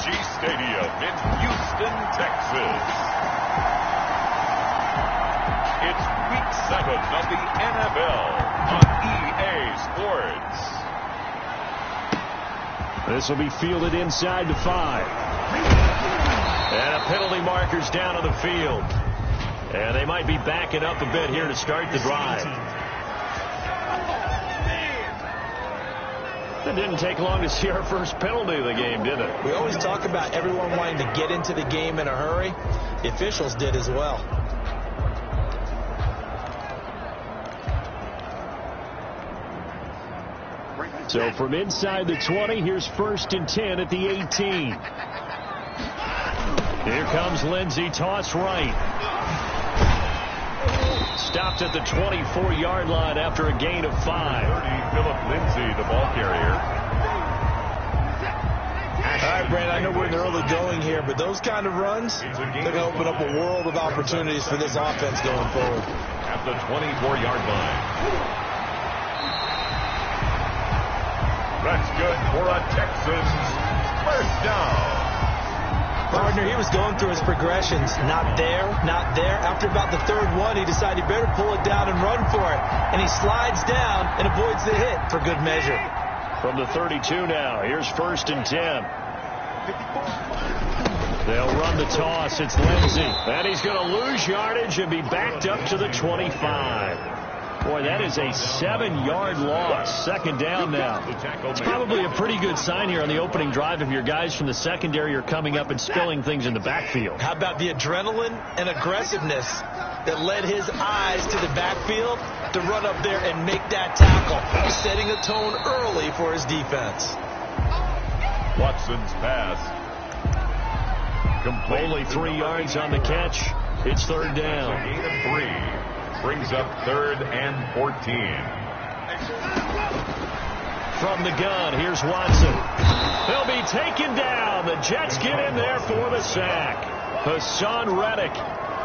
Energy Stadium in Houston, Texas. It's Week 7 of the NFL on EA Sports. This will be fielded inside the 5. And a penalty marker's down on the field. And they might be backing up a bit here to start the drive. It didn't take long to see our first penalty of the game, did it? We always talk about everyone wanting to get into the game in a hurry. The officials did as well. So from inside the 20, here's 1st and 10 at the 18. Here comes Lindsey, toss right. Stopped at the 24-yard line after a gain of 5. Philip Lindsay, the ball carrier. All right, Brandon, I know we're in the early going here, but those kind of runs, they're going to open up a world of opportunities for this offense going forward. At the 24-yard line. That's good for a Texans first down. Partner, he was going through his progressions. Not there, not there. After about the 3rd one, he decided he better pull it down and run for it. And he slides down and avoids the hit for good measure. From the 32 now, here's 1st and 10. They'll run the toss. It's Lindsey. And he's going to lose yardage and be backed up to the 25. Boy, that is a 7-yard loss. 2nd down now. It's probably a pretty good sign here on the opening drive if your guys from the secondary are coming up and spilling things in the backfield. How about the adrenaline and aggressiveness that led his eyes to the backfield to run up there and make that tackle, setting a tone early for his defense. Watson's pass. Only 3 yards on the catch. It's 3rd down. Gain of 3. Brings up 3rd and 14. From the gun, here's Watson. They'll be taken down. The Jets get in there for the sack. Hassan Reddick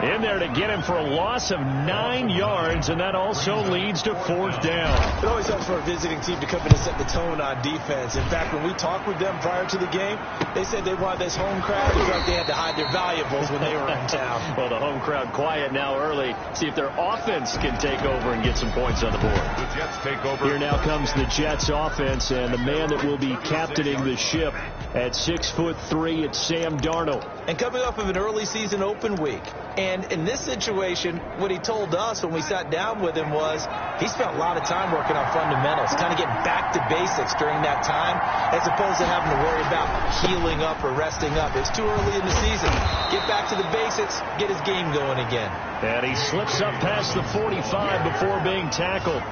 in there to get him for a loss of 9 yards, and that also leads to 4th down. It always helps for a visiting team to come in and set the tone on defense. In fact, when we talked with them prior to the game, they said they wanted this home crowd. It's like they had to hide their valuables when they were in town. Well, the home crowd quiet now early. See if their offense can take over and get some points on the board. The Jets take over. Here now comes the Jets offense, and the man that will be captaining the ship at 6'3", it's Sam Darnold. And coming off of an early season open week. And in this situation, what he told us when we sat down with him was he spent a lot of time working on fundamentals, kind of getting back to basics during that time, as opposed to having to worry about healing up or resting up. It's too early in the season. Get back to the basics, get his game going again. And he slips up past the 45 before being tackled.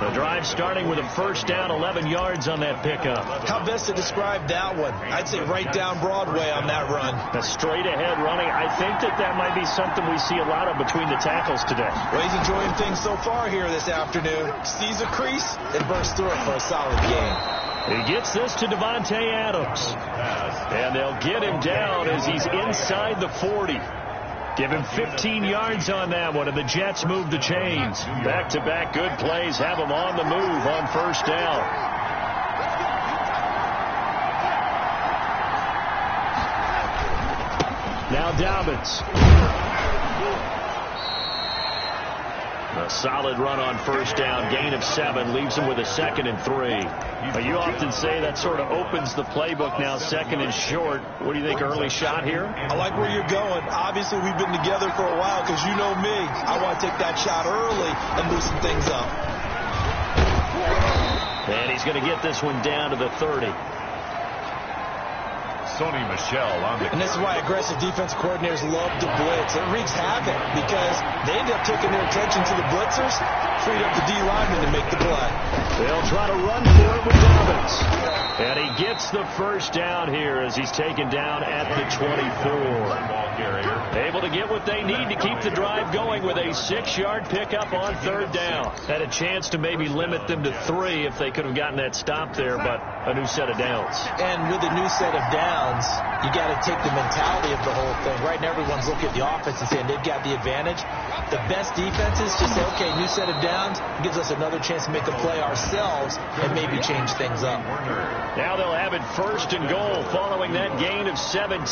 The drive starting with a 1st down, 11 yards on that pickup. How best to describe that one? I'd say right down Broadway on that run. A straight ahead running. I think that might be something we see a lot of between the tackles today. Well, he's enjoying things so far here this afternoon. Sees a crease and bursts through it for a solid game. He gets this to Devontae Adams. And they'll get him down as he's inside the 40. Give him 15 yards on that one, and the Jets move the chains. Back-to-back good plays have them on the move on 1st down. Now Dobbins. A solid run on 1st down. Gain of 7 leaves him with a 2nd and 3. You often say that sort of opens the playbook now, 2nd and short. What do you think, early shot here? I like where you're going. Obviously, we've been together for a while because you know me. I want to take that shot early and loosen things up. And he's going to get this one down to the 30. Sony Michel on the... And this is why aggressive defensive coordinators love to blitz. It wreaks havoc because they end up taking their attention to the blitzers, freed up the D lineman to make the play. They'll try to run for it with Dobbins. And he gets the 1st down here as he's taken down at the 24. Able to get what they need to keep the drive going with a 6-yard pickup on 3rd down. Had a chance to maybe limit them to 3 if they could have gotten that stop there, but a new set of downs. And with a new set of downs, you got to take the mentality of the whole thing. Right now, everyone's looking at the offense and saying they've got the advantage. The best defenses just say, okay, new set of downs. downs, it gives us another chance to make a play ourselves and maybe change things up. Now they'll have it 1st and goal following that gain of 17.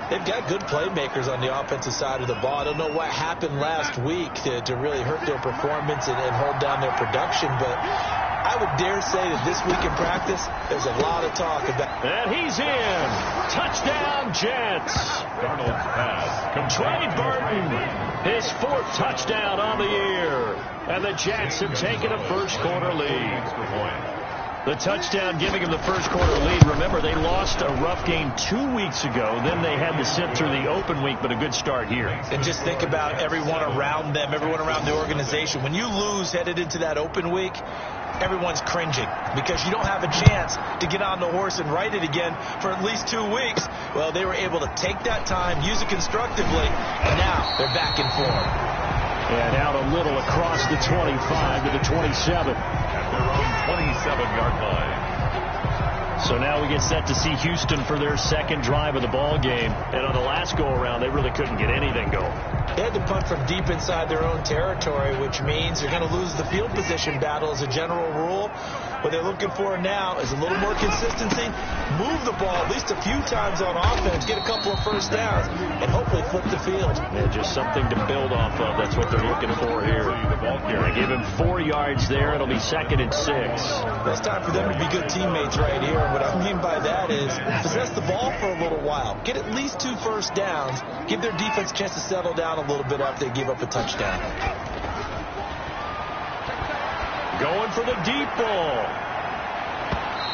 They've got good playmakers on the offensive side of the ball. I don't know what happened last week to really hurt their performance and hold down their production, but I would dare say that this week in practice, there's a lot of talk about. And he's in. Touchdown, Jets. Darnold's pass. Trey Burton, his 4th touchdown on the year. And the Jets have taken a first-quarter lead. The touchdown giving them the first-quarter lead. Remember, they lost a rough game 2 weeks ago. Then they had to sit through the open week, but a good start here. And just think about everyone around them, everyone around the organization. When you lose headed into that open week, everyone's cringing because you don't have a chance to get on the horse and ride it again for at least 2 weeks. Well, they were able to take that time, use it constructively, and now they're back in form. And out a little across the 25 to the 27. At their own 27-yard line. So now we get set to see Houston for their second drive of the ball game. And on the last go-around, they really couldn't get anything going. They had to punt from deep inside their own territory, which means they're going to lose the field position battle as a general rule. What they're looking for now is a little more consistency, move the ball at least a few times on offense, get a couple of first downs, and hopefully flip the field. Yeah, just something to build off of. That's what they're looking for here. They give him 4 yards there. It'll be 2nd and 6. Well, it's time for them to be good teammates right here. And what I mean by that is possess the ball for a little while. Get at least 2 first downs. Give their defense a chance to settle down a little bit after they give up a touchdown. Going for the deep ball.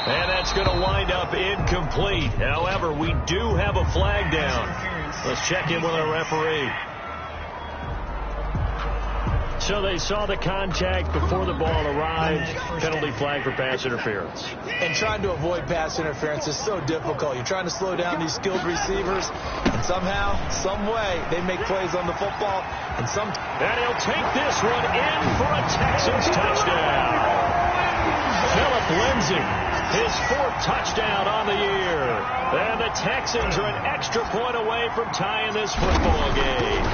And that's going to wind up incomplete. However, we do have a flag down. Let's check in with our referee. So they saw the contact before the ball arrived. Penalty flag for pass interference. And trying to avoid pass interference is so difficult. You're trying to slow down these skilled receivers, and somehow, some way, they make plays on the football. And he'll take this one in for a Texans touchdown. Philip Lindsay, his 4th touchdown on the year. And the Texans are an extra point away from tying this football game.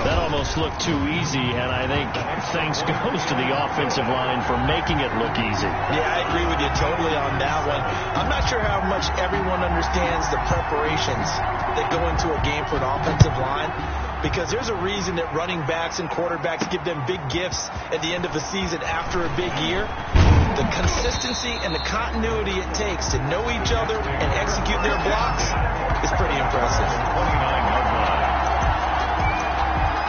That almost looked too easy, and I think thanks goes to the offensive line for making it look easy. Yeah, I agree with you totally on that one. I'm not sure how much everyone understands the preparations that go into a game for an offensive line, because there's a reason that running backs and quarterbacks give them big gifts at the end of the season after a big year. The consistency and the continuity it takes to know each other and execute their blocks is pretty impressive. 29-yard line.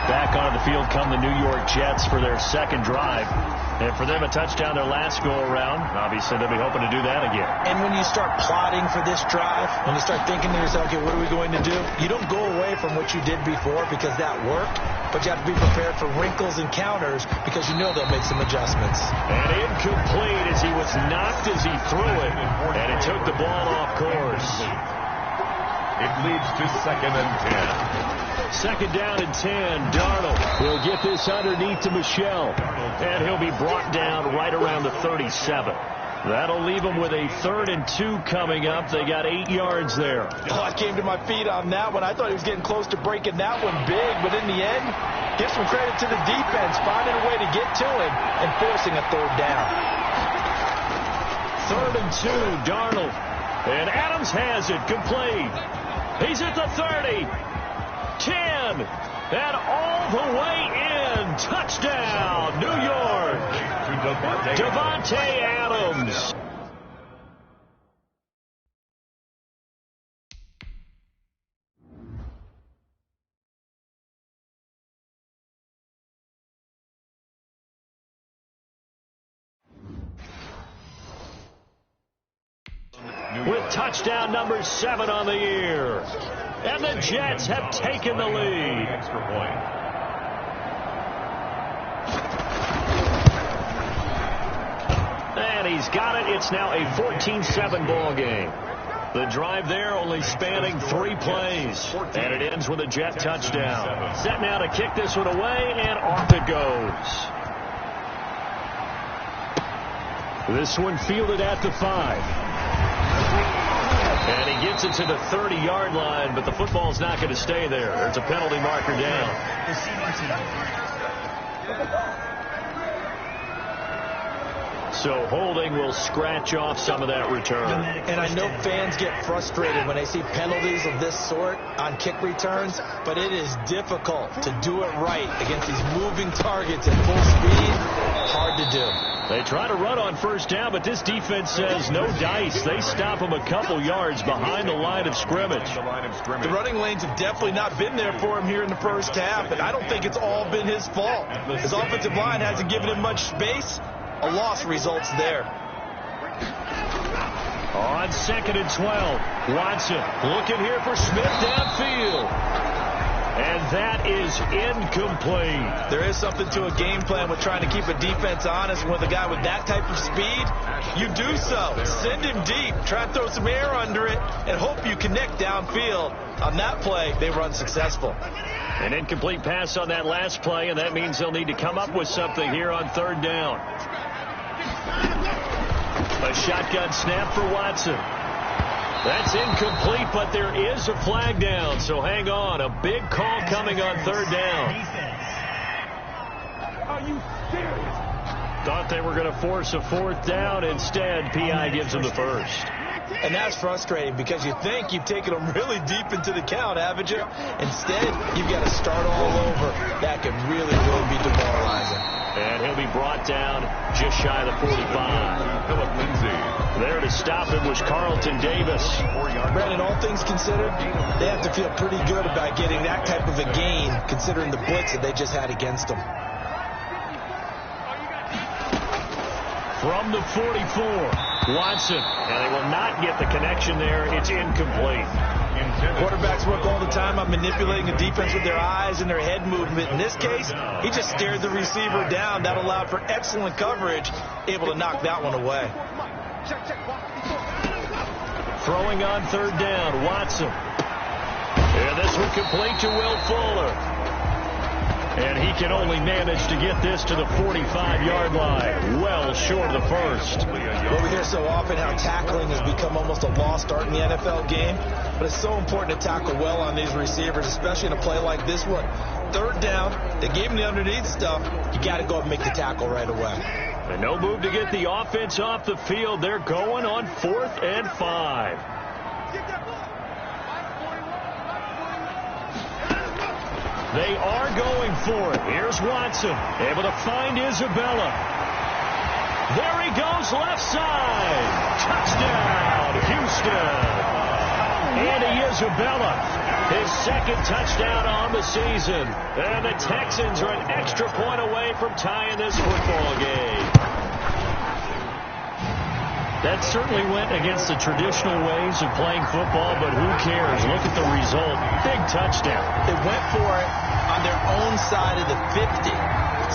Back onto the field come the New York Jets for their second drive. And for them, a touchdown their last go-around. Obviously, they'll be hoping to do that again. And when you start plotting for this drive, when you start thinking to yourself, okay, what are we going to do? You don't go away from what you did before because that worked, but you have to be prepared for wrinkles and counters because you know they'll make some adjustments. And incomplete as he was knocked as he threw it. And it took the ball off course. It leads to 2nd and 10. 2nd down and 10. Darnold will get this underneath to Michel. And he'll be brought down right around the 37. That'll leave them with a 3rd and 2 coming up. They got 8 yards there. Oh, I came to my feet on that one. I thought he was getting close to breaking that one big, but in the end, give some credit to the defense, finding a way to get to him and forcing a 3rd down. 3rd and 2, Darnold. And Adams has it, complete. He's at the 30. 10, and all the way in. Touchdown, New York. Davante Adams. With touchdown number 7 on the year. And the Jets have taken the lead. Extra point. And he's got it. It's now a 14-7 ball game. The drive there only spanning 3 plays. And it ends with a Jet touchdown. Set now to kick this one away, and off it goes. This one fielded at the 5. And he gets it to the 30-yard line, but the football's not going to stay there. There's a penalty marker down. So holding will scratch off some of that return. And I know fans get frustrated when they see penalties of this sort on kick returns, but it is difficult to do it right against these moving targets at full speed. Hard to do. They try to run on first down, but this defense says no dice. They stop them a couple yards behind the line of scrimmage. The running lanes have definitely not been there for him here in the first half, and I don't think it's all been his fault. His offensive line hasn't given him much space. A loss results there. On 2nd and 12, Watson looking here for Smith downfield. And that is incomplete. There is something to a game plan with trying to keep a defense honest. With a guy with that type of speed, you do so. Send him deep, try to throw some air under it, and hope you connect downfield. On that play, they were unsuccessful. An incomplete pass on that last play, and that means they'll need to come up with something here on 3rd down. A shotgun snap for Watson. That's incomplete, but there is a flag down, so hang on. A big call coming on 3rd down. Are you serious? Thought they were going to force a 4th down. Instead, P.I. gives them the first. And that's frustrating because you think you've taken them really deep into the count, haven't you? Instead, you've got to start all over. That could really be demoralizing. And he'll be brought down just shy of the 45. Philip Lindsay. There to stop him was Carlton Davis. Brandon, all things considered, they have to feel pretty good about getting that type of a gain, considering the blitz that they just had against them. From the 44, Watson. And they will not get the connection there. It's incomplete. Quarterbacks work all the time on manipulating a defense with their eyes and their head movement. In this case, he just stared the receiver down. That allowed for excellent coverage, able to knock that one away. Throwing on 3rd down, Watson. And this one complete to Will Fuller. And he can only manage to get this to the 45-yard line, well short of the first. Well, we hear so often how tackling has become almost a lost art in the NFL game, but it's so important to tackle well on these receivers, especially in a play like this one. 3rd down, they gave him the underneath stuff. You got to go and make the tackle right away. And no move to get the offense off the field. They're going on 4th and 5. They are going for it. Here's Watson, able to find Isabella. There he goes, left side. Touchdown, Houston. Andy Isabella, his 2nd touchdown on the season. And the Texans are an extra point away from tying this football game. That certainly went against the traditional ways of playing football, but who cares? Look at the result. Big touchdown. They went for it on their own side of the 50.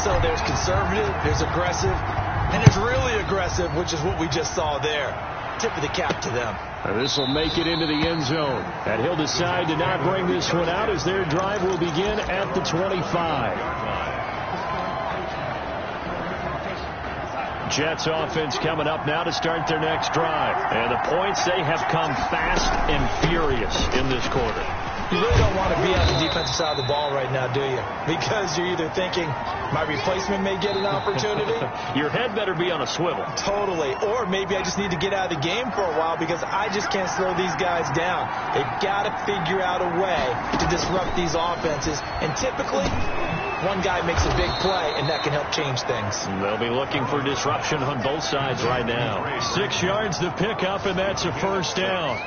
So there's conservative, there's aggressive, and there's really aggressive, which is what we just saw there. Tip of the cap to them. This will make it into the end zone. And he'll decide to not bring this one out as their drive will begin at the 25. Jets offense coming up now to start their next drive. And the points, they have come fast and furious in this quarter. You really don't want to be on the defensive side of the ball right now, do you? Because you're either thinking, my replacement may get an opportunity. Your head better be on a swivel. Totally. Or maybe I just need to get out of the game for a while because I just can't slow these guys down. They've got to figure out a way to disrupt these offenses. And typically, one guy makes a big play, and that can help change things. They'll be looking for disruption on both sides right now. 6 yards to pick up, and that's a 1st down.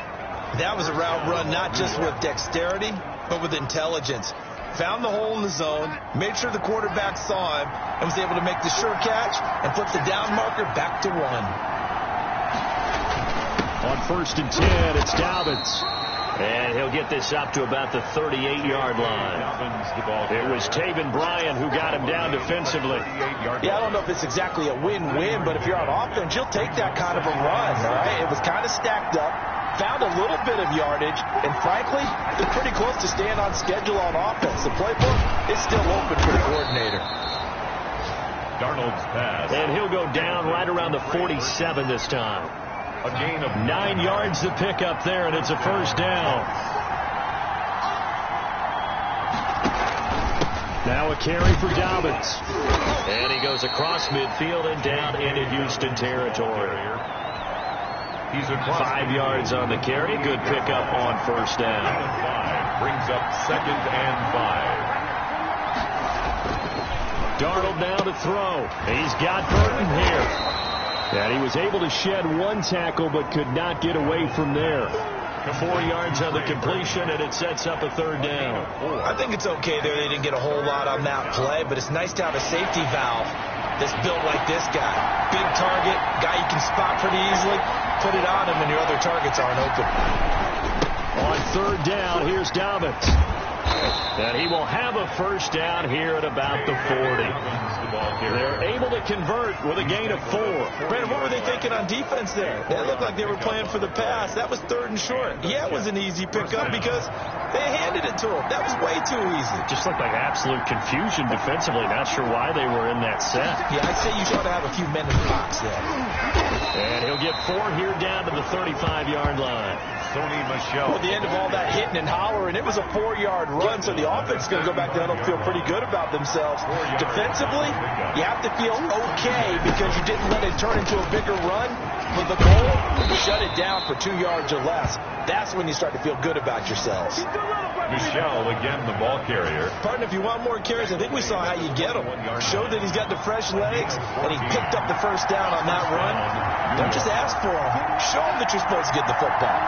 That was a route run not just with dexterity, but with intelligence. Found the hole in the zone, made sure the quarterback saw him, and was able to make the sure catch and flip the down marker back to 1. On 1st and 10, it's Dobbins. And he'll get this up to about the 38-yard line. It was Taven Bryan who got him down defensively. Yeah, I don't know if it's exactly a win-win, but if you're on offense, you'll take that kind of a run, all right? It was kind of stacked up, found a little bit of yardage, and frankly, they're pretty close to staying on schedule on offense. The playbook is still open for the coordinator. Darnold's pass. And he'll go down right around the 47 this time. A gain of 9 yards to pick up there, and it's a 1st down. Now a carry for Dobbins. And he goes across midfield and down into Houston territory. He's across 5 yards on the carry. Good pickup on first down. Brings up 2nd and 5. Darnold now to throw. He's got Burton here. And he was able to shed one tackle but could not get away from there. 4 yards on the completion, and it sets up a 3rd down. I think it's okay there. They didn't get a whole lot on that play, but it's nice to have a safety valve that's built like this guy. Big target, guy you can spot pretty easily. Put it on him, and your other targets aren't open. On 3rd down, here's Dobbins. And he will have a first down here at about the 40. They're able to convert with a gain of 4. Brandon, what were they thinking on defense there? They looked like they were playing for the pass. That was 3rd and short. Yeah, it was an easy pickup because they handed it to him. That was way too easy. Just looked like absolute confusion defensively. Not sure why they were in that set. Yeah, I'd say you ought to have a few men in the box there. And he'll get 4 here down to the 35-yard line. Sony Michel. At the end of all that hitting and hollering, it was a 4-yard run, so the offense is going to go back down and feel pretty good about themselves. Defensively, you have to feel okay because you didn't let it turn into a bigger run. With the goal, shut it down for 2 yards or less. That's when you start to feel good about yourselves. Michel, again, the ball carrier. Partner, if you want more carries, I think we saw how you get them. Showed that he's got the fresh legs, and he picked up the first down on that run. Don't just ask for him. Show him that you're supposed to get the football.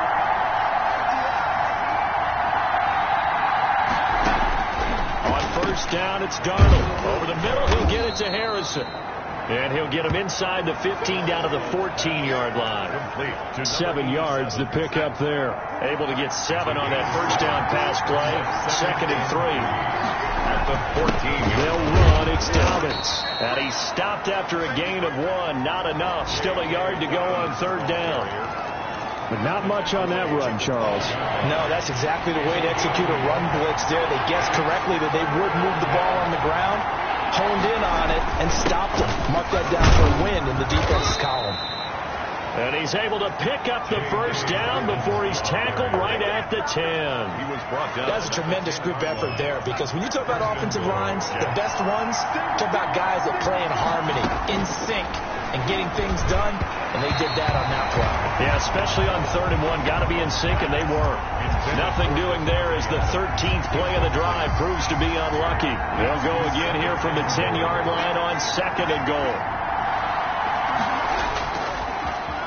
On first down, it's Darnold. Over the middle, he'll get it to Harrison. And he'll get him inside the 15 down to the 14-yard line. 7 yards to pick up there. Able to get 7 on that first down pass play. 2nd and 3. At the 14. They'll run. It's Dobbins. And he stopped after a gain of 1. Not enough. Still a yard to go on 3rd down. But not much on that run, Charles. No, that's exactly the way to execute a run blitz there. They guessed correctly that they would move the ball on the ground, honed in on it, and stopped them. Mark that down for a win in the defense's column. And he's able to pick up the first down before he's tackled right at the 10. He was brought down. That's a tremendous group effort there, because when you talk about offensive lines, the best ones, talk about guys that play in harmony, in sync, and getting things done, and they did that on that play. Yeah, especially on 3rd and 1. Got to be in sync, and they were. Nothing doing there as the 13th play of the drive proves to be unlucky. They'll go again here from the 10-yard line on 2nd and goal.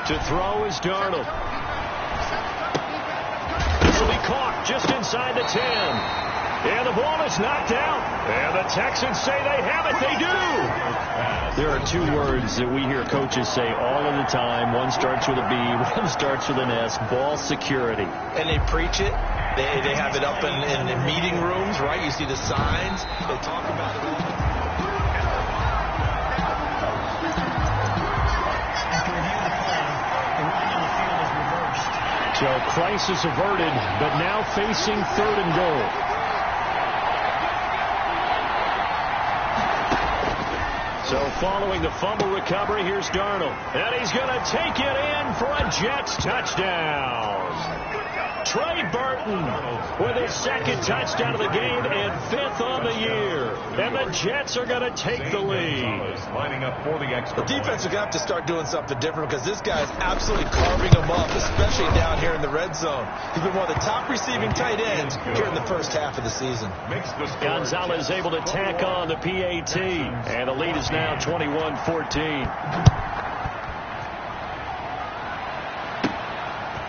To throw is Darnold. This will be caught just inside the 10. And the ball is knocked out. And the Texans say they have it. They do. There are 2 words that we hear coaches say all of the time. One starts with a B, one starts with an S. Ball security. And they preach it. They have it up in the meeting rooms, right? You see the signs. They talk about it. So crisis averted, but now facing 3rd and goal. So following the fumble recovery, here's Darnold. And he's going to take it in for a Jets touchdown. Trey Burton with his 2nd touchdown of the game and 5th on the year. And the Jets are going to take the lead. Lining up for the extra. The defense are going to have to start doing something different, because this guy is absolutely carving them up, especially down here in the red zone. He's been one of the top receiving tight ends here in the first half of the season. Gonzalez able to tack on the PAT. And the lead is now 21-14.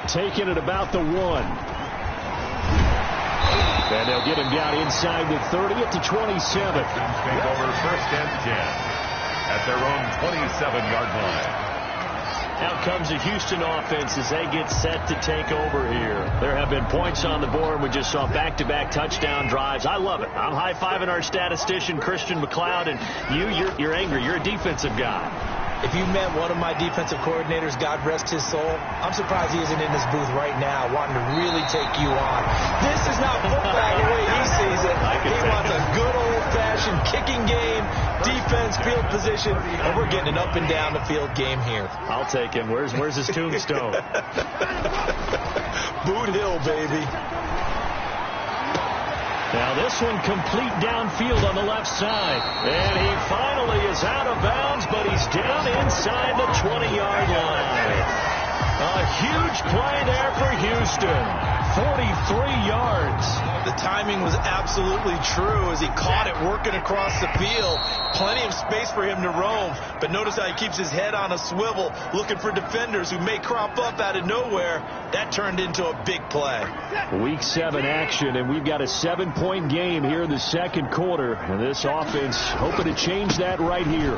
Taking it about the 1. And they'll get him down inside the 30 up to 27. Take over 1st and 10 at their own 27-yard line. Out comes the Houston offense as they get set to take over here. There have been points on the board. We just saw back-to-back touchdown drives. I love it. I'm high-fiving our statistician, Christian McLeod, and you're angry. You're a defensive guy. If you met one of my defensive coordinators, God rest his soul, I'm surprised he isn't in this booth right now wanting to really take you on. This is not football the way he sees it. He wants a good old-fashioned kicking game, defense, field position, and we're getting an up and down the field game here. I'll take him. Where's his tombstone? Boot Hill, baby. Now this one complete downfield on the left side. And he finally is out of bounds, but he's down inside the 20-yard line. A huge play there for Houston. 43 yards. The timing was absolutely true as he caught it working across the field. Plenty of space for him to roam. But notice how he keeps his head on a swivel, looking for defenders who may crop up out of nowhere. That turned into a big play. Week 7 action, and we've got a 7-point game here in the second quarter. And this offense hoping to change that right here.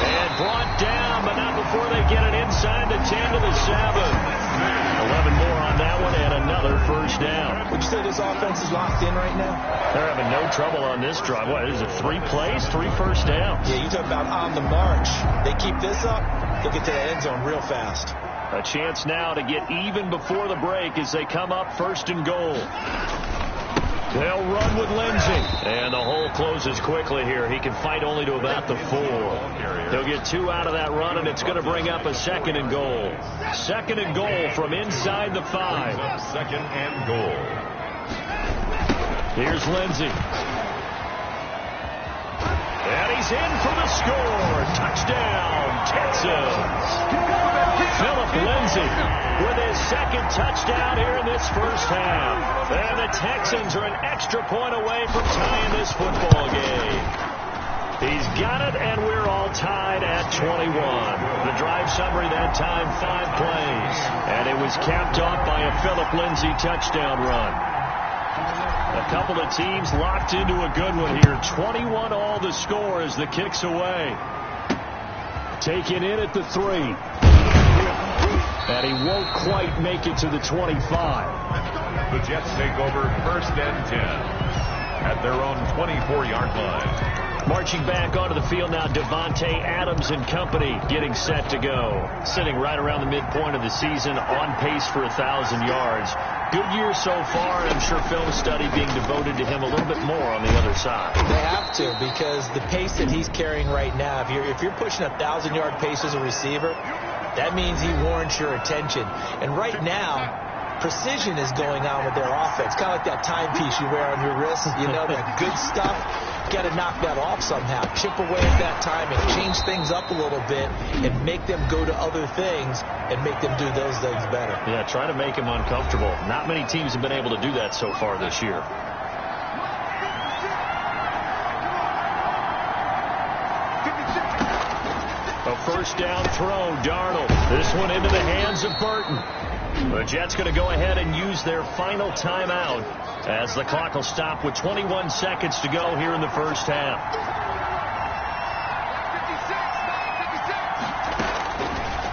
And brought down, but not before they get it inside the 10 to the 7. 11 more on that one and another first down. Would you say this offense is locked in right now? They're having no trouble on this drive. What is it, 3 plays, 3 first downs? Yeah, you talk about on the march. They keep this up, they'll get to the end zone real fast. A chance now to get even before the break as they come up first and goal. They'll run with Lindsey. And the hole closes quickly here. He can fight only to about the 4. He'll get 2 out of that run, and it's going to bring up a second and goal. Second and goal from inside the 5. Second and goal. Here's Lindsey. And he's in for the score. Touchdown, Texans. Philip Lindsey with his second touchdown here in this first half. And the Texans are an extra point away from tying this football game. He's got it, and we're all tied at 21. The drive summary that time, 5 plays. And it was capped off by a Philip Lindsey touchdown run. A couple of teams locked into a good one here. 21 all the score as the kick's away. Taken in at the 3. And he won't quite make it to the 25. The Jets take over first and 10 at their own 24-yard line. Marching back onto the field now, Devontae Adams and company getting set to go. Sitting right around the midpoint of the season, on pace for 1,000 yards. Good year so far, and I'm sure film study being devoted to him a little bit more on the other side. They have to, because the pace that he's carrying right now, if you're pushing 1,000-yard pace as a receiver, that means he warrants your attention. And right now, precision is going on with their offense. Kind of like that timepiece you wear on your wrist. You know, that good stuff. Got to knock that off somehow. Chip away at that time and change things up a little bit and make them go to other things and make them do those things better. Yeah, try to make them uncomfortable. Not many teams have been able to do that so far this year. A first down throw, Darnold. This one into the hands of Burton. The Jets going to go ahead and use their final timeout as the clock will stop with 21 seconds to go here in the first half.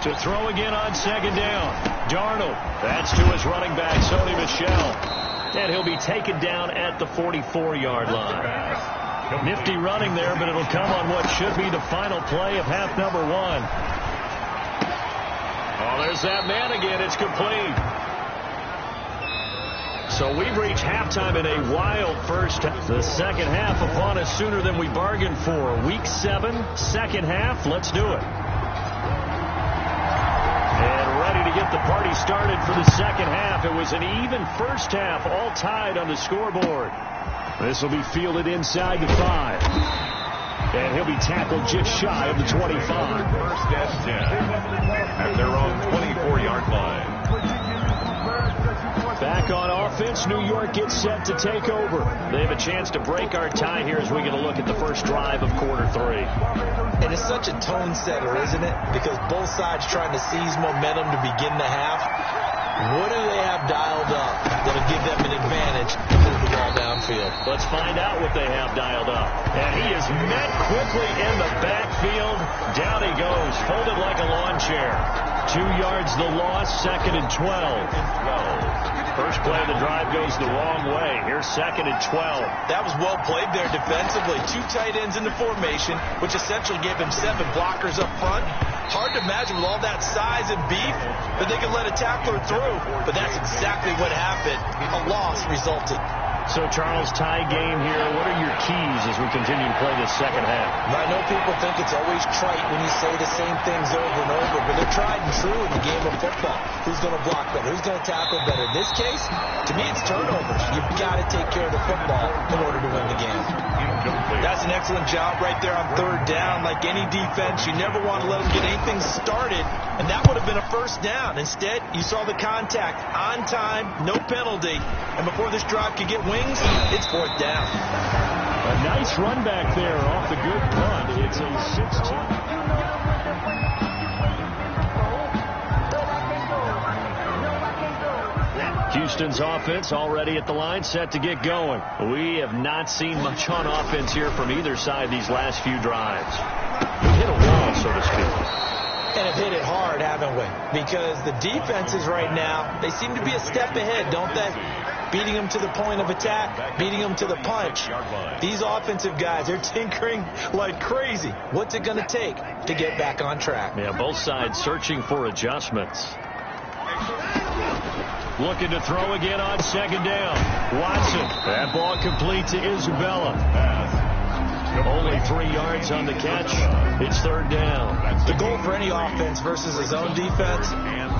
To throw again on second down. Darnold. That's to his running back, Sony Michel. And he'll be taken down at the 44-yard line. Nifty running there, but it'll come on what should be the final play of half number 1. Oh, there's that man again. It's complete. So we've reached halftime in a wild first half. The second half upon us sooner than we bargained for. Week 7, second half. Let's do it. And ready to get the party started for the second half. It was an even first half, all tied on the scoreboard. This will be fielded inside the 5. And he'll be tackled just shy of the 25. First and 10 at their own 24-yard line. Back on offense, New York gets set to take over. They have a chance to break our tie here as we get a look at the first drive of quarter 3. And it's such a tone setter, isn't it? Because both sides trying to seize momentum to begin the half. What do they have dialed up that'll give them an advantage to move the ball downfield? Let's find out what they have dialed up. And he is met quickly in the backfield. Down he goes, folded like a lawn chair. 2 yards the loss, second and 12. First play of the drive goes the wrong way. Here's second and 12. That was well played there defensively. 2 tight ends in the formation, which essentially gave him 7 blockers up front. Hard to imagine with all that size and beef that they could let a tackler through. But that's exactly what happened. A loss resulted. So, Charles, tie game here. What are your keys as we continue to play this second half? I know people think it's always trite when you say the same things over and over, but they're tried and true in the game of football. Who's going to block better? Who's going to tackle better? In this case, to me, it's turnovers. You've got to take care of the football in order to win the game. That's an excellent job right there on third down. Like any defense, you never want to let them get anything started, and that would have been a first down. Instead, you saw the contact on time, no penalty, and before this drive could get wings, it's fourth down. A nice run back there off the good punt. It's a 16. Houston's offense already at the line, set to get going. We have not seen much on offense here from either side these last few drives. We hit a wall, so to speak. And have hit it hard, haven't we? Because the defenses right now, they seem to be a step ahead, don't they? Beating them to the point of attack, beating them to the punch. These offensive guys, they're tinkering like crazy. What's it going to take to get back on track? Yeah, both sides searching for adjustments. Looking to throw again on second down. Watson. That ball complete to Isabella. Only 3 yards on the catch. It's third down. The goal for any offense versus his own defense,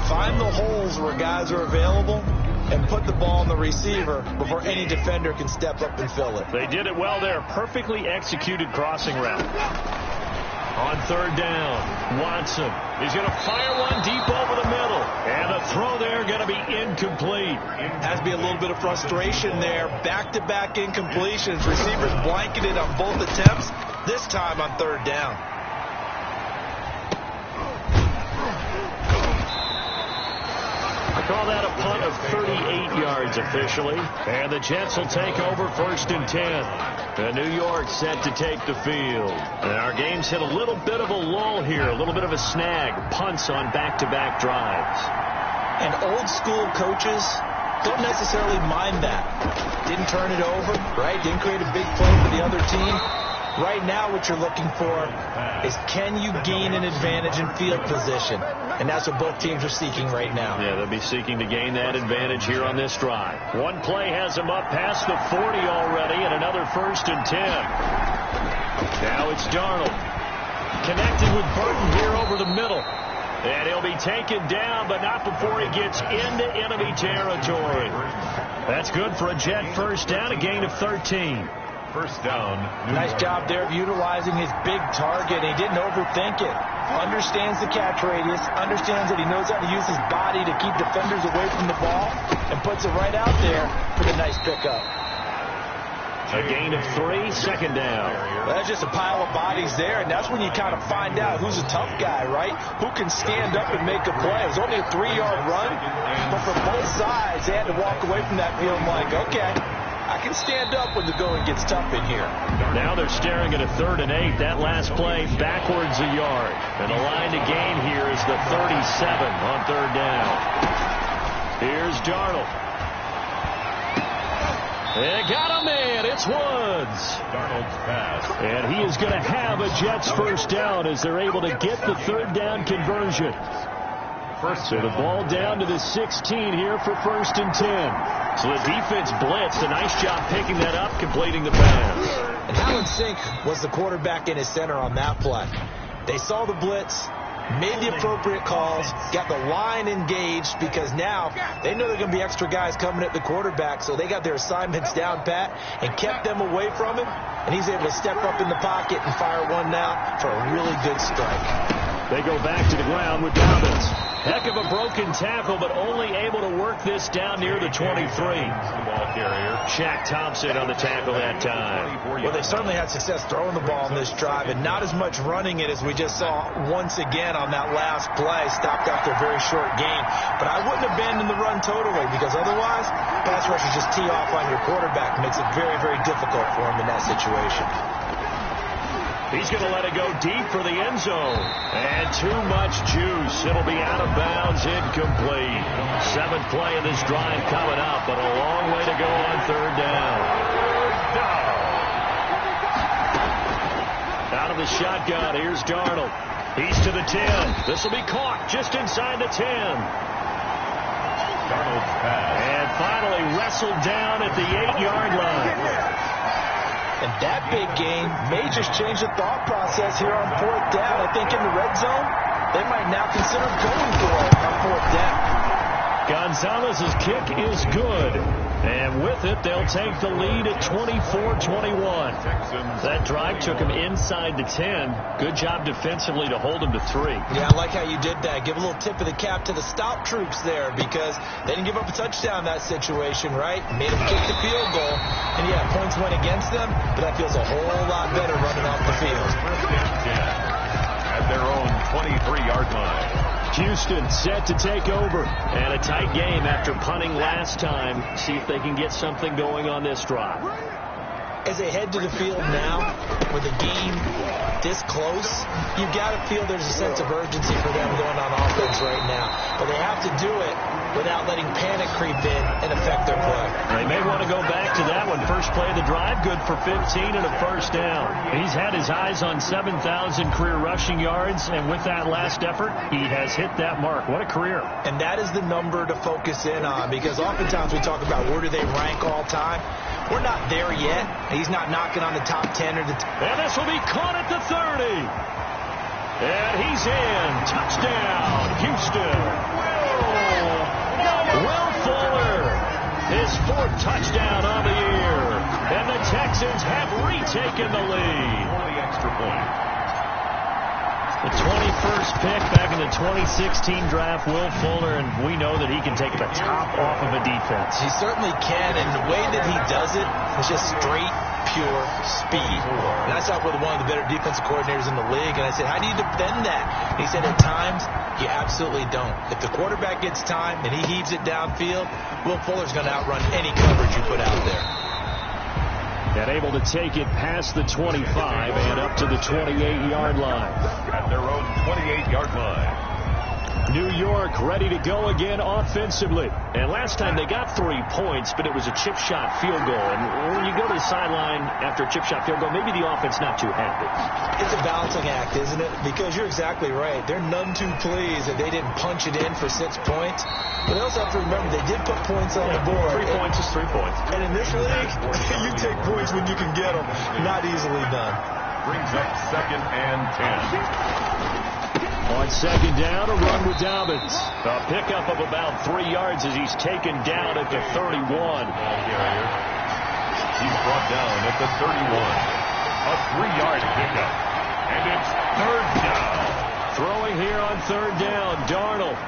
find the holes where guys are available and put the ball in the receiver before any defender can step up and fill it. They did it well there. Perfectly executed crossing route. On third down, Watson. He's going to fire one deep over the middle. And the throw there going to be incomplete. Has to be a little bit of frustration there. Back-to-back incompletions. Receivers blanketed on both attempts, this time on third down. I call that a punt of 38 yards officially. And the Jets will take over first and 10. And New York set to take the field. And our game's hit a little bit of a lull here, a little bit of a snag. Punts on back-to-back drives. And old-school coaches don't necessarily mind that. Didn't turn it over, right? Didn't create a big play for the other team. Right now what you're looking for is, can you gain an advantage in field position? And that's what both teams are seeking right now. Yeah, they'll be seeking to gain that advantage here on this drive. One play has them up past the 40 already, and another first and 10. Now it's Darnold. Connected with Burton here over the middle. And he'll be taken down, but not before he gets into enemy territory. That's good for a Jet first down, a gain of 13. First down. Nice job there of utilizing his big target. He didn't overthink it. Understands the catch radius. Understands that he knows how to use his body to keep defenders away from the ball. And puts it right out there for the nice pickup. A gain of 3, second down. Well, that's just a pile of bodies there. And that's when you kind of find out who's a tough guy, right? Who can stand up and make a play. It was only a 3-yard run. But for both sides, they had to walk away from that feeling like, okay, I can stand up when the going gets tough in here. Now they're staring at a 3rd and 8. That last play backwards a yard. And the line to gain here is the 37 on third down. Here's Darnold. They got a man. It's Woods. Darnold's pass. And he is going to have a Jets first down as they're able to get the third down conversion. So the ball down to the 16 here for first and 10. So the defense blitzed. A nice job picking that up, completing the pass. And Alan Sink was the quarterback in his center on that play. They saw the blitz, made the appropriate calls, got the line engaged, because now they know there are going to be extra guys coming at the quarterback, so they got their assignments down pat and kept them away from him, and he's able to step up in the pocket and fire one now for a really good strike. They go back to the ground with Dobbins. Heck of a broken tackle, but only able to work this down near the 23. The ball carrier. Shaq Thompson on the tackle that time. Well, they certainly had success throwing the ball in this drive, and not as much running it as we just saw once again on that last play. Stopped after a very short gain. But I wouldn't abandon the run totally, because otherwise, pass rushers just tee off on your quarterback. Makes it very, very difficult for him in that situation. He's going to let it go deep for the end zone. And too much juice. It'll be out of bounds, incomplete. 7th play of this drive coming up, but a long way to go on third down. Out of the shotgun, here's Darnold. He's to the 10. This will be caught just inside the 10. Darnold's pass. And finally wrestled down at the 8-yard line. And that big gain may just change the thought process here on 4th down. I think in the red zone, they might now consider going for it on 4th down. Gonzalez's kick is good. And with it, they'll take the lead at 24-21. That drive took him inside the 10. Good job defensively to hold him to 3. Yeah, I like how you did that. Give a little tip of the cap to the stop troops there because they didn't give up a touchdown in that situation, right? Made them kick the field goal. And, yeah, points went against them, but that feels a whole lot better running off the field. At their own 23-yard line. Houston set to take over. And a tight game after punting last time. See if they can get something going on this drive. As they head to the field now, with the game this close, you've got to feel there's a sense of urgency for them going on offense right now. But they have to do it without letting panic creep in and affect their play. They may want to go back to that one. First play of the drive, good for 15 and a first down. He's had his eyes on 7,000 career rushing yards, and with that last effort, he has hit that mark. What a career. And that is the number to focus in on, because oftentimes we talk about where do they rank all time. We're not there yet. He's not knocking on the top 10 or the... And this will be caught at the 30. And he's in. Touchdown, Houston. Will Fuller, his 4th touchdown of the year. And the Texans have retaken the lead. For the extra point. The 21st pick back in the 2016 draft, Will Fuller, and we know that he can take the top off of a defense. He certainly can, and the way that he does it is just straight, pure speed. And I talked with one of the better defensive coordinators in the league, and I said, how do you defend that? He said, at times, you absolutely don't. If the quarterback gets time and he heaves it downfield, Will Fuller's going to outrun any coverage you put out there. And able to take it past the 25 and up to the 28-yard line. At their own 28-yard line. New York ready to go again offensively. And last time they got 3 points, but it was a chip shot field goal. And when you go to the sideline after a chip shot field goal, maybe the offense not too happy. It's a balancing act, isn't it? Because you're exactly right. They're none too pleased that they didn't punch it in for 6 points. But they also have to remember they did put points on the board. 3 points is 3 points. And in this league, you take points when you can get them. Not easily done. Brings up 2nd and 10. On 2nd down, a run with Dobbins. A pickup of about 3 yards as he's taken down at the 31. He's brought down at the 31. A 3-yard pickup. And it's 3rd down. Throwing here on 3rd down, Darnold.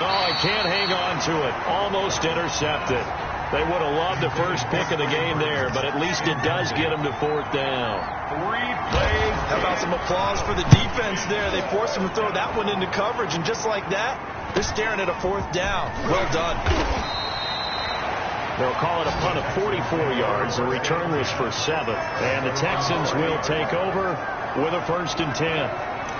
Oh, he can't hang on to it. Almost intercepted. They would have loved the first pick of the game there, but at least it does get him to 4th down. 3 plays. How about some applause for the defense there? They forced him to throw that one into coverage, and just like that, they're staring at a 4th down. Well done. They'll call it a punt of 44 yards. The return was for 7. And the Texans will take over with a 1st and 10.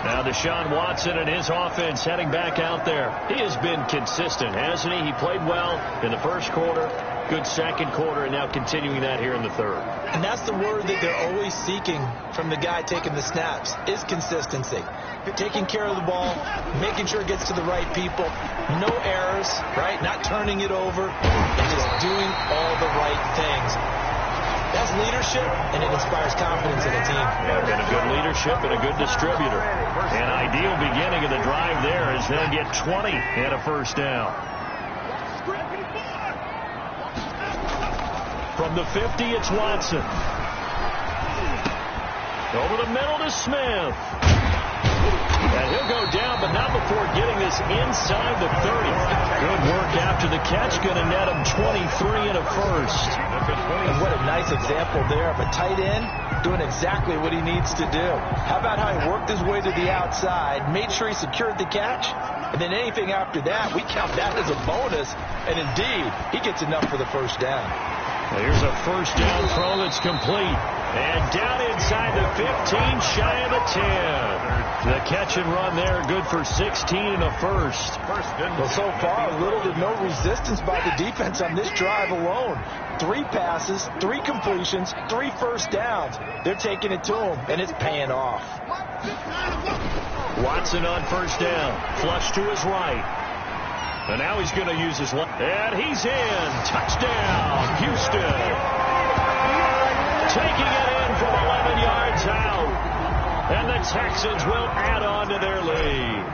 Now Deshaun Watson and his offense heading back out there. He has been consistent, hasn't he? He played well in the first quarter, good second quarter, and now continuing that here in the 3rd. And that's the word that they're always seeking from the guy taking the snaps, is consistency. Taking care of the ball, making sure it gets to the right people, no errors, right? Not turning it over, and just doing all the right things. That's leadership, and it inspires confidence in a team. Yeah, been a good leadership and a good distributor. An ideal beginning of the drive there as they get 20 and a 1st down. From the 50, it's Watson. Over the middle to Smith. And he'll go down, but not before getting this inside the 30. Good work after the catch. Going to net him 23 and a 1st. And what a nice example there of a tight end doing exactly what he needs to do. How about how he worked his way to the outside, made sure he secured the catch, and then anything after that, we count that as a bonus. And indeed, he gets enough for the 1st down. Well, here's a 1st down throw that's complete. And down inside the 15, shy of the 10. The catch and run there, good for 16 and a 1st. Well, so far, little to no resistance by the defense on this drive alone. 3 passes, 3 completions, 3 1st downs. They're taking it to him, and it's paying off. Watson on 1st down. Flush to his right. And now he's going to use his left. And he's in. Touchdown, Houston. Taking it in from 11 yards out. And the Texans will add on to their lead.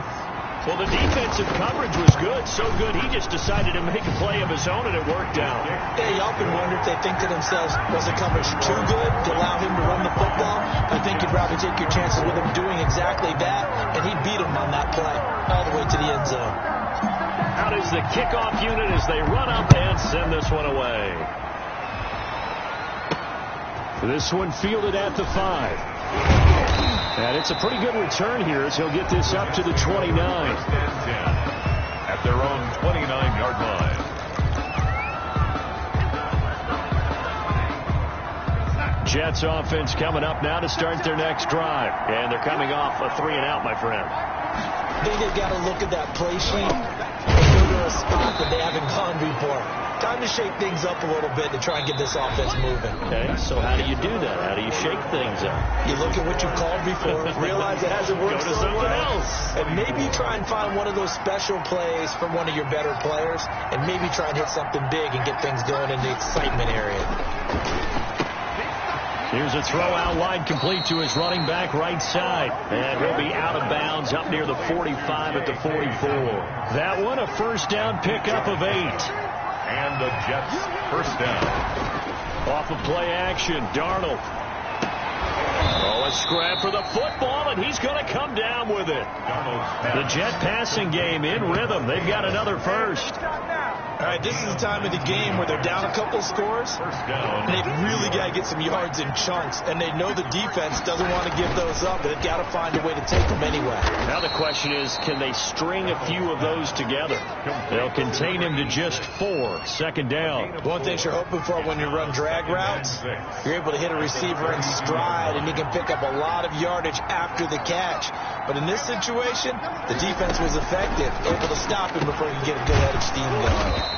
Well, the defensive coverage was good. So good, he just decided to make a play of his own, and it worked out. Yeah, you often wonder if they think to themselves, was the coverage too good to allow him to run the football? I think you'd rather take your chances with him doing exactly that, and he beat him on that play all the way to the end zone. Out is the kickoff unit as they run up and send this one away. This one fielded at the 5. And it's a pretty good return here as he'll get this up to the 29. At their own 29-yard line. Jets offense coming up now to start their next drive. And they're coming off a 3-and-out, my friend. I think they've got to look at that play sheet and go to a spot that they haven't gone before. Time to shake things up a little bit to try and get this offense moving. Okay, so how do you do that? How do you shake things up? You look at what you called before, realize it hasn't worked so well, else. and maybe try and find one of those special plays from one of your better players, and maybe try and hit something big and get things going in the excitement area. Here's a throw out wide complete to his running back right side. And he'll be out of bounds up near the 45 at the 44. That one a first down pickup of 8. And the Jets first down. Off of play action, Darnold. Oh, a scrap for the football, and he's going to come down with it. The Jet passing game in rhythm. They've got another first. All right, this is the time of the game where they're down a couple scores. First down. And they've really got to get some yards in chunks, and they know the defense doesn't want to give those up, but they've got to find a way to take them anyway. Now the question is, can they string a few of those together? They'll contain him to just 4. Second down. One thing you're hoping for when you run drag routes, you're able to hit a receiver in stride, and you can pick up a lot of yardage after the catch. But in this situation, the defense was effective, able to stop him before he could get a good head of steam going.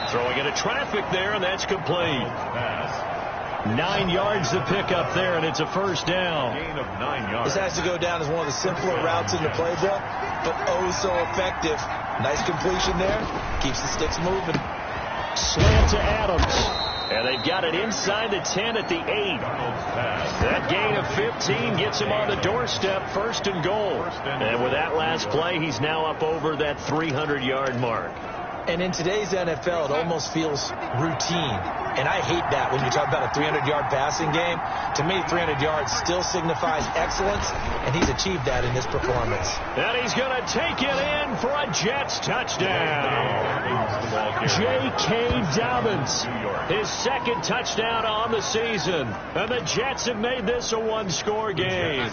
Throwing into traffic there, and that's complete. 9 yards to pick up there, and it's a first down. Gain of 9 yards. This has to go down as one of the simpler routes in the playbook, but oh so effective. Nice completion there. Keeps the sticks moving. Slant to Adams. And they've got it inside the 10 at the 8. That gain of 15 gets him on the doorstep, first and goal. And with that last play, he's now up over that 300-yard mark. And in today's NFL, it almost feels routine. And I hate that when you talk about a 300-yard passing game. To me, 300 yards still signifies excellence, and he's achieved that in this performance. And he's going to take it in for a Jets touchdown. J.K. Dobbins, his second touchdown on the season. And the Jets have made this a one-score game.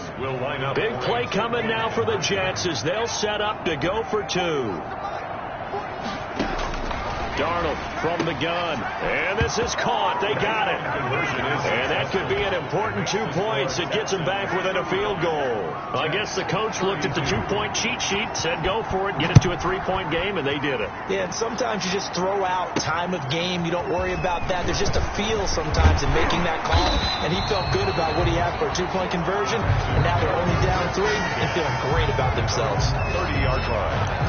Big play coming now for the Jets as they'll set up to go for 2. Darnold from the gun. And this is caught. They got it. And that could be an important 2 points. It gets them back within a field goal. Well, I guess the coach looked at the 2-point cheat sheet, said go for it, get it to a 3-point game, and they did it. Yeah, and sometimes you just throw out time of game. You don't worry about that. There's just a feel sometimes in making that call, and he felt good about what he had for a 2-point conversion, and now they're only down 3 and feeling great about themselves. 30-yard line.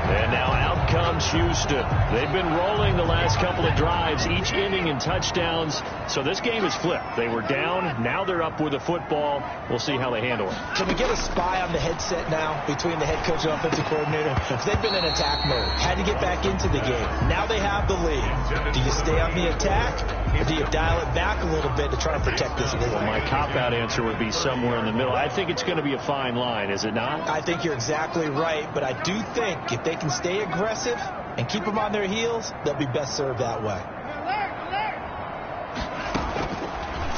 And now out comes Houston. They've been rolling the last couple of drives, each ending in touchdowns. So this game is flipped. They were down. Now they're up with the football. We'll see how they handle it. Can we get a spy on the headset now between the head coach and offensive coordinator? Because they've been in attack mode. Had to get back into the game. Now they have the lead. Do you stay on the attack, or do you dial it back a little bit to try and protect this lead? Well, my cop-out answer would be somewhere in the middle. I think it's going to be a fine line, is it not? I think you're exactly right, but I do think if they can stay aggressive and keep them on their heels, they'll be best served that way.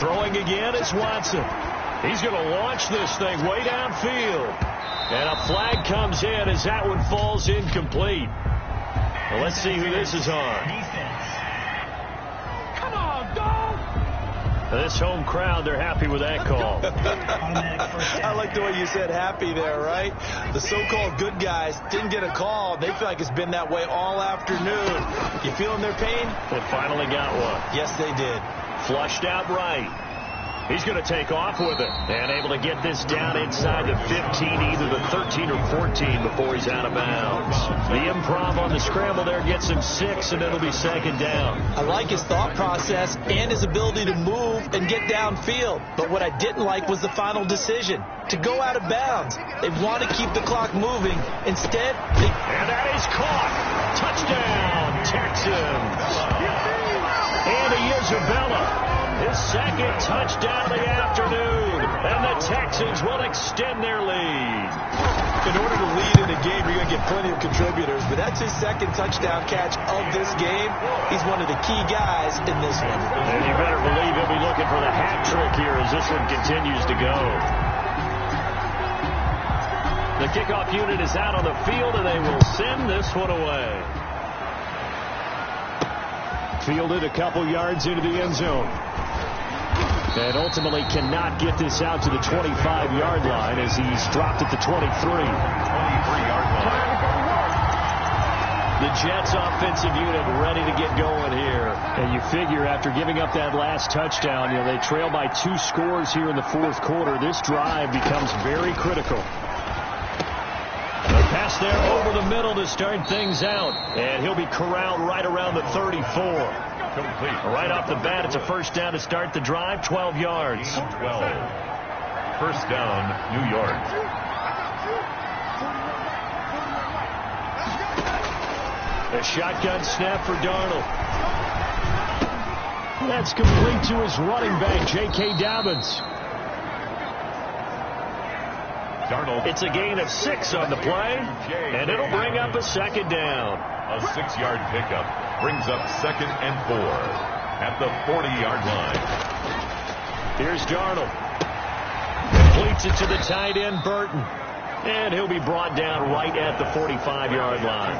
Throwing again is Watson. He's going to launch this thing way downfield. And a flag comes in as that one falls incomplete. Well, let's see who this is on. This home crowd, they're happy with that call. I like the way you said happy there, right? The so-called good guys didn't get a call. They feel like it's been that way all afternoon. You feeling their pain? They finally got one. Yes, they did. Flushed out right. He's going to take off with it and able to get this down inside the 15, either the 13 or 14 before he's out of bounds. The improv on the scramble there gets him 6, and it'll be second down. I like his thought process and his ability to move and get downfield. But what I didn't like was the final decision, to go out of bounds. They want to keep the clock moving. Instead, and that is caught. Touchdown, Texans. Andy Isabella. His second touchdown of the afternoon, and the Texans will extend their lead. In order to lead in a game, you're going to get plenty of contributors, but that's his second touchdown catch of this game. He's one of the key guys in this one. And you better believe he'll be looking for the hat trick here as this one continues to go. The kickoff unit is out on the field, and they will send this one away. Fielded a couple yards into the end zone. And ultimately cannot get this out to the 25-yard line as he's dropped at the 23. 23-yard line. The Jets offensive unit ready to get going here. And you figure after giving up that last touchdown, they trail by 2 scores here in the fourth quarter. This drive becomes very critical. The pass there over the middle to start things out. And he'll be corralled right around the 34. Complete. Right off the bat, it's a first down to start the drive, 12 yards. 12. First down, New York. A shotgun snap for Darnold. That's complete to his running back, J.K. Dobbins. Darnold. It's a gain of 6 on the play, and it'll bring up a second down. A 6-yard pickup brings up 2nd and 4 at the 40-yard line. Here's Darnold. Completes it to the tight end, Burton. And he'll be brought down right at the 45-yard line.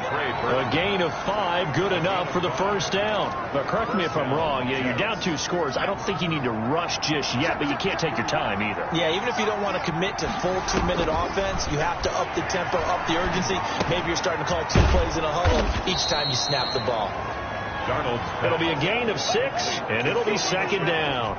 A gain of 5, good enough for the first down. But correct me if I'm wrong, you're down 2 scores. I don't think you need to rush just yet, but you can't take your time either. Yeah, even if you don't want to commit to full 2-minute offense, you have to up the tempo, up the urgency. Maybe you're starting to call 2 plays in a huddle each time you snap the ball. Darnold. It'll be a gain of 6, and it'll be second down.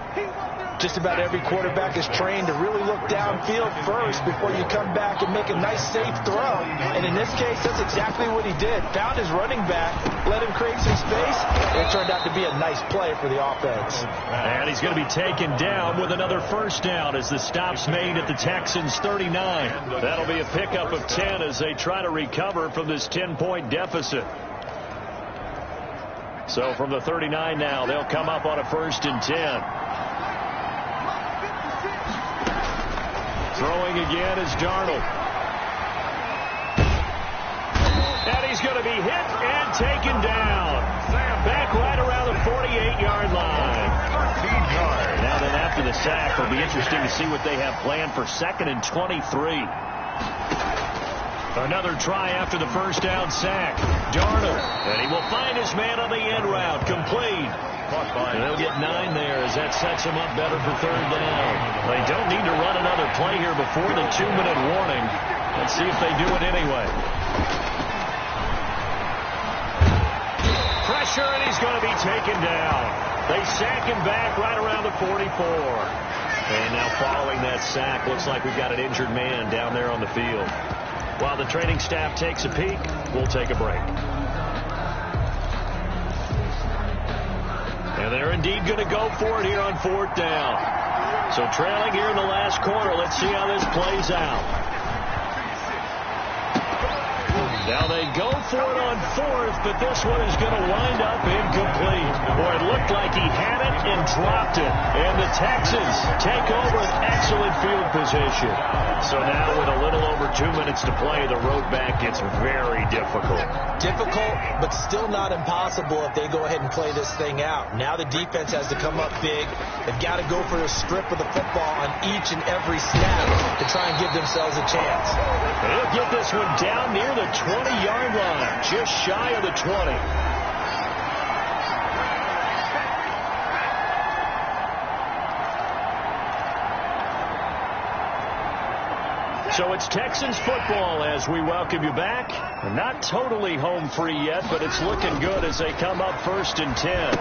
Just about every quarterback is trained to really look downfield first before you come back and make a nice, safe throw. And in this case, that's exactly what he did. Found his running back, let him create some space. It turned out to be a nice play for the offense. And he's going to be taken down with another first down as the stop's made at the Texans' 39. That'll be a pickup of 10 as they try to recover from this 10-point deficit. So from the 39 now, they'll come up on a 1st and 10. Throwing again is Darnold. And he's going to be hit and taken down. Back right around the 48-yard line. 13 yards. Now then after the sack, it'll be interesting to see what they have planned for 2nd and 23. Another try after the first down sack. Darnold. And he will find his man on the end route. Complete. And they'll get 9 there as that sets them up better for 3rd down. They don't need to run another play here before the 2-minute warning. Let's see if they do it anyway. Pressure, and he's going to be taken down. They sack him back right around the 44. And now following that sack, looks like we've got an injured man down there on the field. While the training staff takes a peek, we'll take a break. And they're indeed going to go for it here on 4th down. So trailing here in the last quarter. Let's see how this plays out. Now they go for it on 4th, but this one is going to wind up incomplete. Boy, it looked like he had it and dropped it. And the Texans take over with excellent field position. So now with a little over 2 minutes to play, the road back gets very difficult. Difficult, but still not impossible if they go ahead and play this thing out. Now the defense has to come up big. They've got to go for a strip of the football on each and every snap to try and give themselves a chance. They'll get this one down near the 20-yard line, just shy of the 20. So it's Texans football as we welcome you back. Not totally home free yet, but it's looking good as they come up 1st and 10.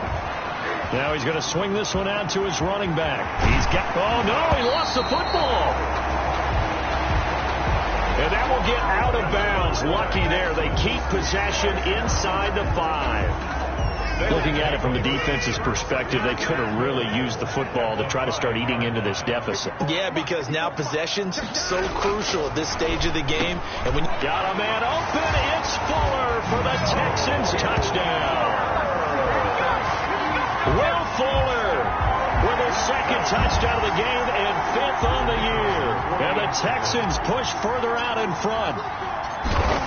Now he's going to swing this one out to his running back. He's got, oh no, he lost the football. And that will get out of bounds. Lucky there. They keep possession inside the 5. Looking at it from the defense's perspective, they could have really used the football to try to start eating into this deficit. Yeah, because now possession's so crucial at this stage of the game. And when you got a man open, it's Fuller for the Texans touchdown. Will Fuller with his second touchdown of the game and 5th on the year. And the Texans push further out in front.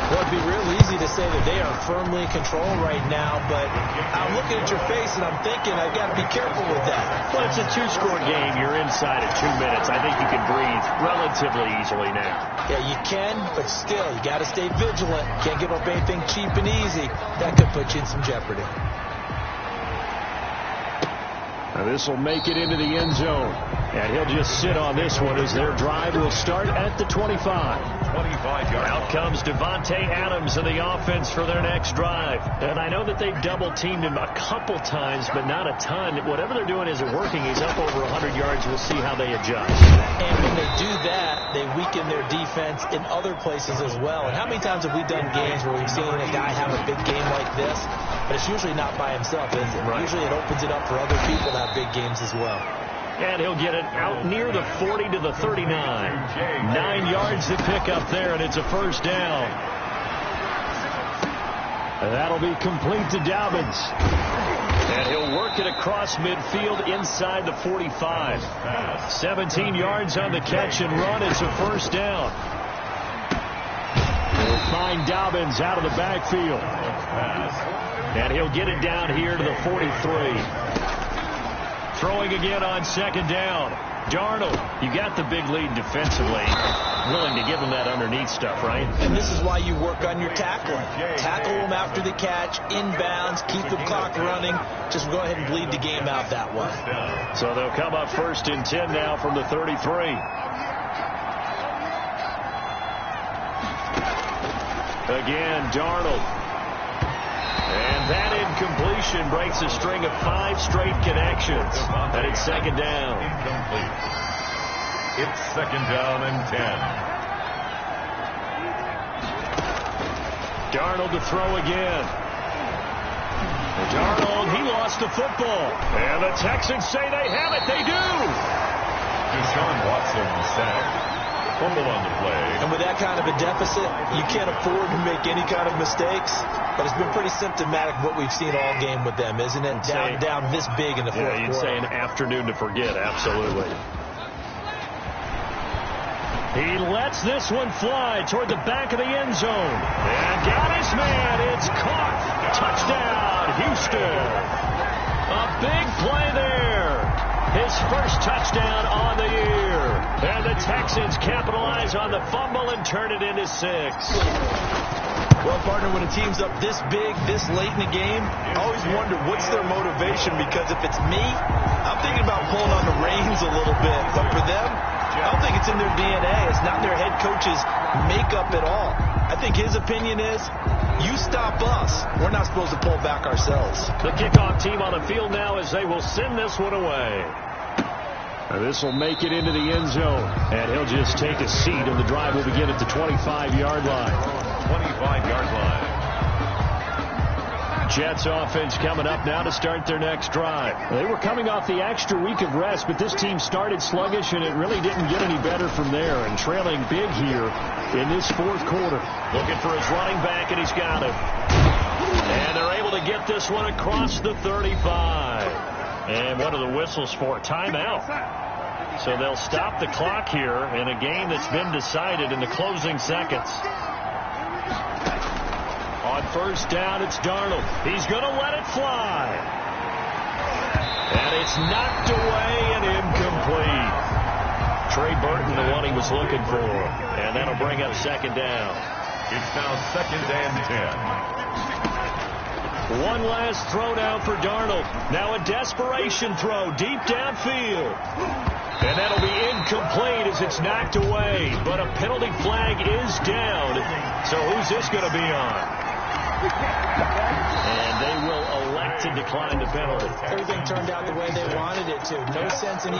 Well, it'd be real easy to say that they are firmly in control right now, but I'm looking at your face and I'm thinking I've got to be careful with that. Well, it's a 2-score game. You're inside at 2 minutes. I think you can breathe relatively easily now. Yeah, you can, but still, you got to stay vigilant. Can't give up anything cheap and easy. That could put you in some jeopardy. Now this will make it into the end zone. And he'll just sit on this one as their drive will start at the 25. 25-yard. Out comes Devontae Adams in the offense for their next drive. And I know that they've double-teamed him a couple times, but not a ton. Whatever they're doing isn't working. He's up over 100 yards. We'll see how they adjust. And when they do that, they weaken their defense in other places as well. And how many times have we done games where we've seen a guy have a big game like this? But it's usually not by himself, is it? Right. Usually it opens it up for other people to have big games as well. And he'll get it out near the 40 to the 39. 9 yards to pick up there, and it's a first down. And that'll be complete to Dobbins. And he'll work it across midfield inside the 45. 17 yards on the catch and run. It's a first down. We'll find Dobbins out of the backfield. And he'll get it down here to the 43. Throwing again on second down. Darnold, you got the big lead defensively. Willing to give him that underneath stuff, right? And this is why you work on your tackling. Tackle them after the catch, inbounds, keep the clock running. Just go ahead and bleed the game out that way. So they'll come up 1st and 10 now from the 33. Again, Darnold. And that incompletion breaks a string of 5 straight connections. And it's second down. Incomplete. It's second down and 10. Darnold to throw again. Darnold, he lost the football. And the Texans say they have it. They do. Deshaun Watson sacked. Fumble on the play. And with that kind of a deficit, you can't afford to make any kind of mistakes. But it's been pretty symptomatic of what we've seen all game with them, isn't it? Down this big in the fourth quarter. You'd say an afternoon to forget, absolutely. He lets this one fly toward the back of the end zone. And got his man. It's caught. Touchdown, Houston. A big play there. His first touchdown on the year. And the Texans capitalize on the fumble and turn it into 6. Well, partner, when a team's up this big, this late in the game, I always wonder what's their motivation, because if it's me, I'm thinking about pulling on the reins a little bit. But for them, I don't think it's in their DNA. It's not in their head coach's makeup at all. I think his opinion is, you stop us. We're not supposed to pull back ourselves. The kickoff team on the field now as they will send this one away. This will make it into the end zone. And he'll just take a seat, and the drive will begin at the 25-yard line. 25-yard line. Jets offense coming up now to start their next drive. They were coming off the extra week of rest, but this team started sluggish, and it really didn't get any better from there, and trailing big here in this fourth quarter. Looking for his running back, and he's got him. And they're able to get this one across the 35. And what are the whistles for? Timeout. So they'll stop the clock here in a game that's been decided in the closing seconds. On first down, it's Darnold. He's going to let it fly. And it's knocked away and incomplete. Trey Burton, the one he was looking for. And that'll bring up second down. It's now second and 10. One last throw down for Darnold. Now a desperation throw deep downfield. And that'll be incomplete as it's knocked away. But a penalty flag is down. So who's this going to be on? And they will elect to decline the penalty. Everything turned out the way they wanted it to. No sense in